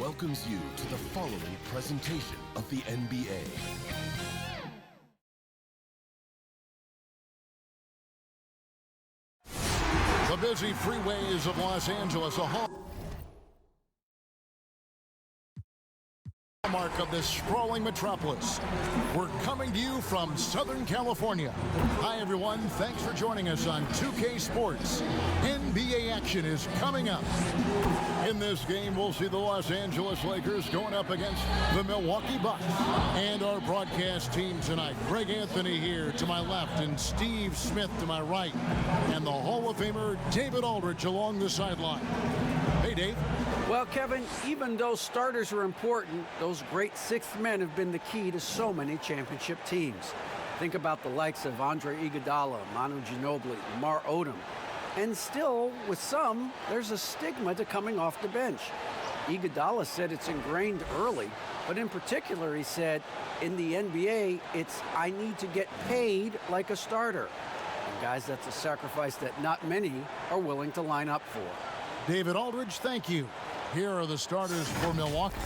welcomes you to the following presentation of the NBA. The busy freeways of Los Angeles, a hallmark of this sprawling metropolis. We're coming to you from Southern California. Hi, everyone. Thanks for joining us on 2K Sports. NBA action is coming up. In this game, we'll see the Los Angeles Lakers going up against the Milwaukee Bucks. And our broadcast team tonight, Greg Anthony here to my left and Steve Smith to my right. And the Hall of Famer, David Aldridge, along the sideline. Hey, Dave. Well, Kevin, even though starters are important, those great sixth men have been the key to so many championship teams. Think about the likes of Andre Iguodala, Manu Ginobili, Lamar Odom. And still, with some, there's a stigma to coming off the bench. Iguodala said it's ingrained early, but in particular, he said, in the NBA, it's I need to get paid like a starter. And guys, that's a sacrifice that not many are willing to line up for. David Aldridge, thank you. Here are the starters for Milwaukee.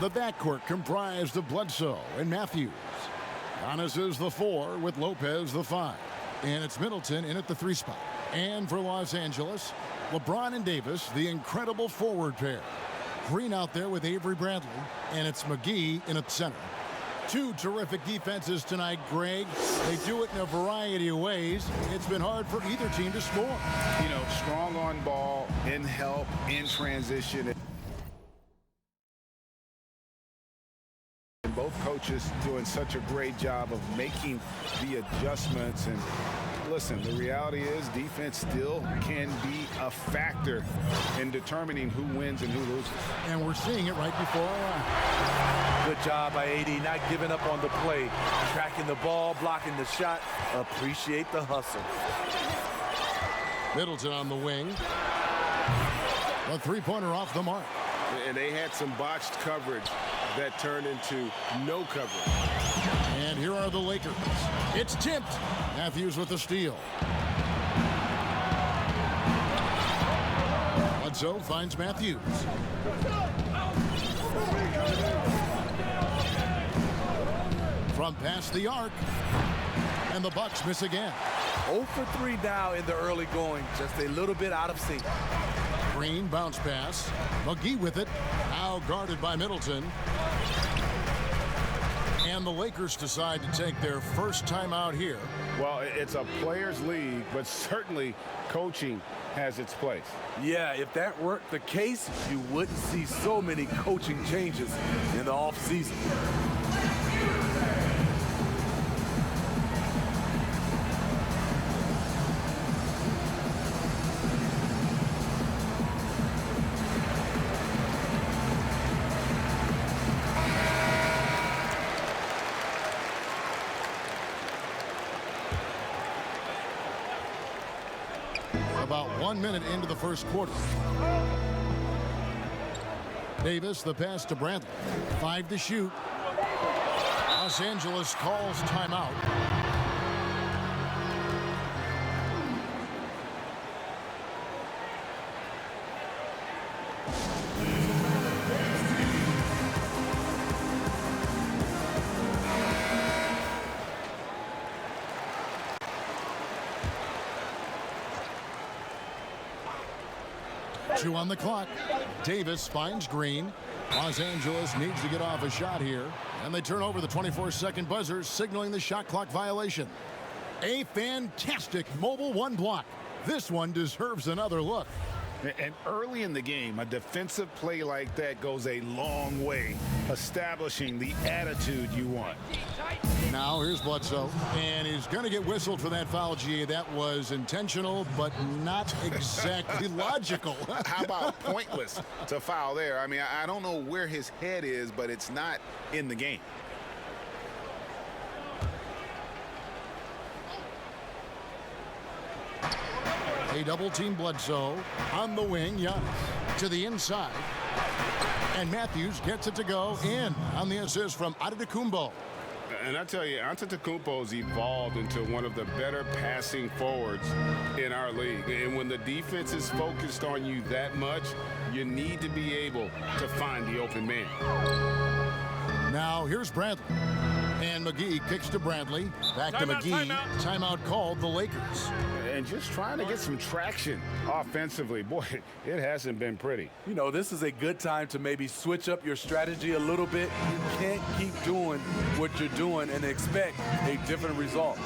The backcourt comprised of Bledsoe and Matthews. Giannis is the 4 with Lopez the 5. And it's Middleton in at the 3 spot. And for Los Angeles, LeBron and Davis, the incredible forward pair. Green out there with Avery Bradley, and it's McGee in at center. Two terrific defenses tonight, Greg. They do it in a variety of ways. It's been hard for either team to score. You know, strong on ball, in help, in transition. And both coaches doing such a great job of making the adjustments. And listen, the reality is defense still can be a factor in determining who wins and who loses. And we're seeing it right before our eyes. Good job by AD, not giving up on the play. Tracking the ball, blocking the shot. Appreciate the hustle. Middleton on the wing. A three-pointer off the mark. And they had some botched coverage that turned into no coverage. And here are the Lakers. It's tipped. Matthews with the steal. Bledsoe finds Matthews. From past the arc. And the Bucks miss again. 0 for 3 now in the early going. Just a little bit out of sync. Green bounce pass. McGee with it. Now guarded by Middleton. And the Lakers decide to take their first time out here. Well, it's a players' league, but certainly coaching has its place. Yeah, if that weren't the case, you wouldn't see so many coaching changes in the offseason. About 1 minute into the first quarter. Davis, the pass to Bradley. 5 to shoot. Los Angeles calls timeout. Two on the clock. Davis finds Green. Los Angeles needs to get off a shot here. And they turn over the 24-second buzzer, signaling the shot clock violation. A fantastic mobile 1 block. This one deserves another look. And early in the game, a defensive play like that goes a long way, establishing the attitude you want. Now here's Bledsoe, and he's going to get whistled for that foul, G. That was intentional, but not exactly logical. How about pointless to foul there? I mean, I don't know where his head is, but it's not in the game. They double-team Bledsoe on the wing. Giannis to the inside. And Matthews gets it to go in on the assist from Antetokounmpo. And I tell you, Antetokounmpo's evolved into one of the better passing forwards in our league. And when the defense is focused on you that much, you need to be able to find the open man. Now here's Bradley. And McGee kicks to Bradley. Back to McGee. Timeout called the Lakers. And just trying to get some traction offensively. Boy, it hasn't been pretty. You know, this is a good time to maybe switch up your strategy a little bit. You can't keep doing what you're doing and expect a different result.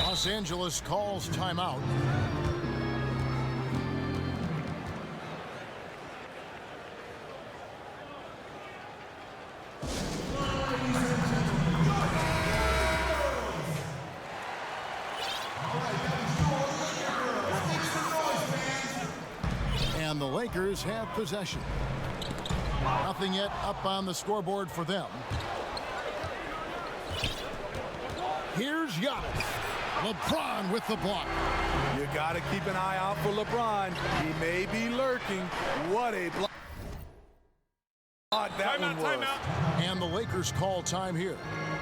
Los Angeles calls timeout. And the Lakers have possession. Nothing yet up on the scoreboard for them. Here's Giannis. LeBron with the block. You got to keep an eye out for LeBron. He may be lurking. What a block that one was. And the Lakers call time here.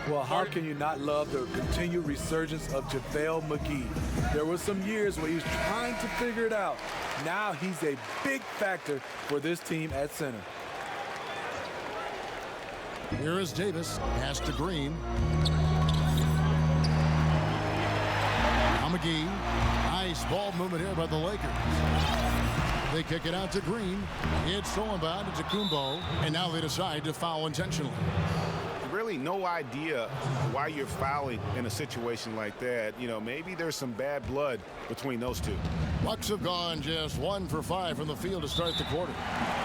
Well, how can you not love the continued resurgence of JaVale McGee? There were some years where he was trying to figure it out. Now he's a big factor for this team at center. Here is Davis. Pass to Green. McGee. Nice ball movement here by the Lakers. They kick it out to Green. It's stolen by Antetokounmpo, and now they decide to foul intentionally. Really no idea why you're fouling in a situation like that. You know, maybe there's some bad blood between those two. Bucks have gone just 1 for 5 from the field to start the quarter.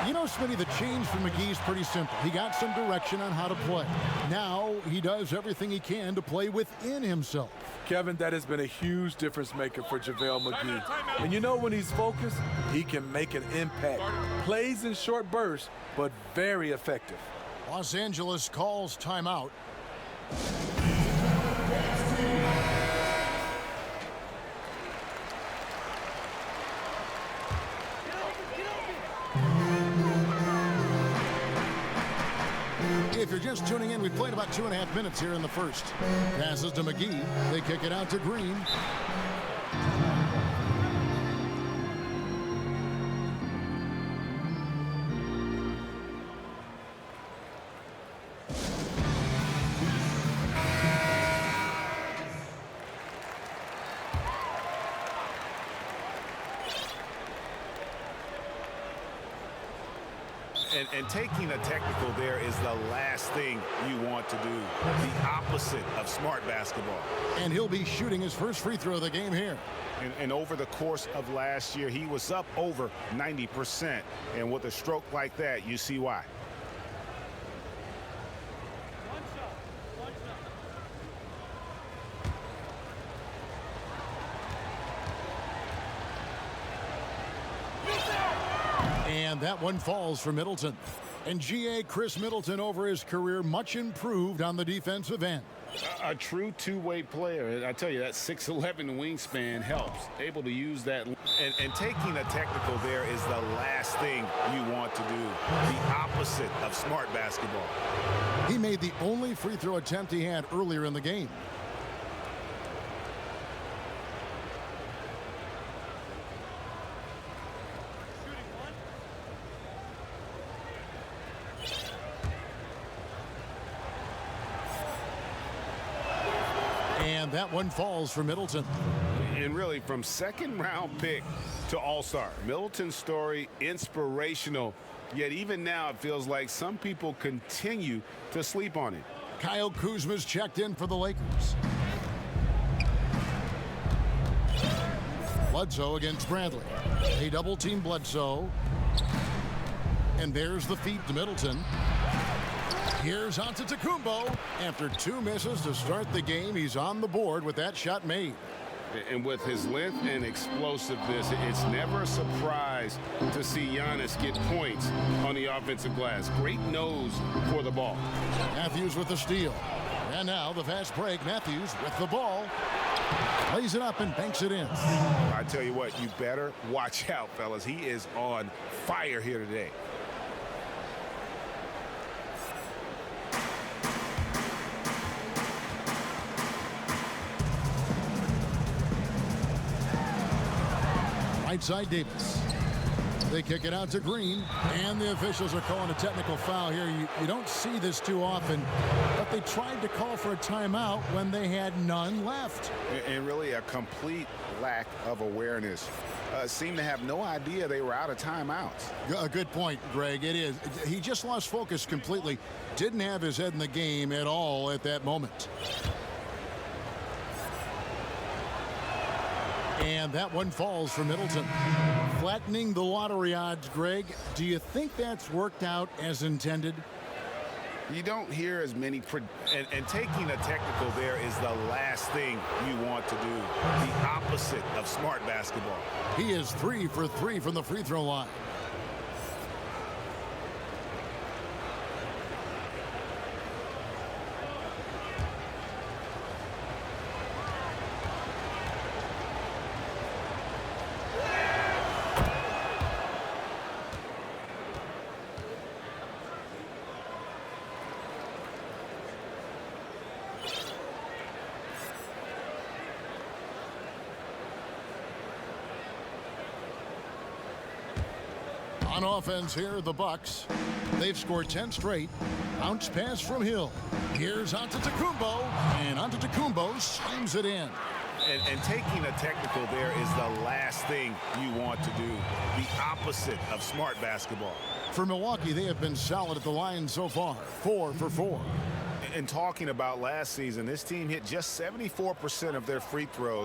You know, Smitty, the change for McGee's pretty simple. He got some direction on how to play. Now he does everything he can to play within himself. Kevin, that has been a huge difference maker for JaVale McGee. And you know, when he's focused, he can make an impact. Plays in short bursts, but very effective. Los Angeles calls timeout. If you're just tuning in, we played about 2.5 minutes here in the first. Passes to McGee. They kick it out to Green. And taking a technical there is the last thing you want to do. The opposite of smart basketball. And he'll be shooting his first free throw of the game here. And over the course of last year, he was up over 90%. And with a stroke like that, you see why. And that one falls for Middleton. And G.A. Chris Middleton, over his career, much improved on the defensive end. A true two-way player. And I tell you, that 6'11" wingspan helps. Able to use that. And taking a technical there is the last thing you want to do. The opposite of smart basketball. He made the only free throw attempt he had earlier in the game. And that one falls for Middleton. And really, from second-round pick to all-star, Middleton's story inspirational. Yet even now, it feels like some people continue to sleep on it. Kyle Kuzma's checked in for the Lakers. Bledsoe against Bradley. They double-team Bledsoe. And there's the feed to Middleton. Here's Antetokounmpo. After 2 misses to start the game, he's on the board with that shot made. And with his length and explosiveness, it's never a surprise to see Giannis get points on the offensive glass. Great nose for the ball. Matthews with the steal. And now the fast break. Matthews with the ball. Lays it up and banks it in. I tell you what, you better watch out, fellas. He is on fire here today. Right side, Davis. They kick it out to Green, and the officials are calling a technical foul here. You don't see this too often, but they tried to call for a timeout when they had none left. And really a complete lack of awareness. Seemed to have no idea they were out of timeouts. A good point, Greg. It is. He just lost focus completely. Didn't have his head in the game at all at that moment. And that one falls for Middleton. Flattening the lottery odds, Greg. Do you think that's worked out as intended? You don't hear as many, and taking a technical there is the last thing you want to do. The opposite of smart basketball. He is 3 for 3 from the free throw line. On offense here, the Bucks. They've scored 10 straight. Bounce pass from Hill. Here's Antetokounmpo, and Antetokounmpo slams it in. And taking a technical there is the last thing you want to do. The opposite of smart basketball. For Milwaukee, they have been solid at the line so far. 4 for 4. And talking about last season, this team hit just 74% of their free throws.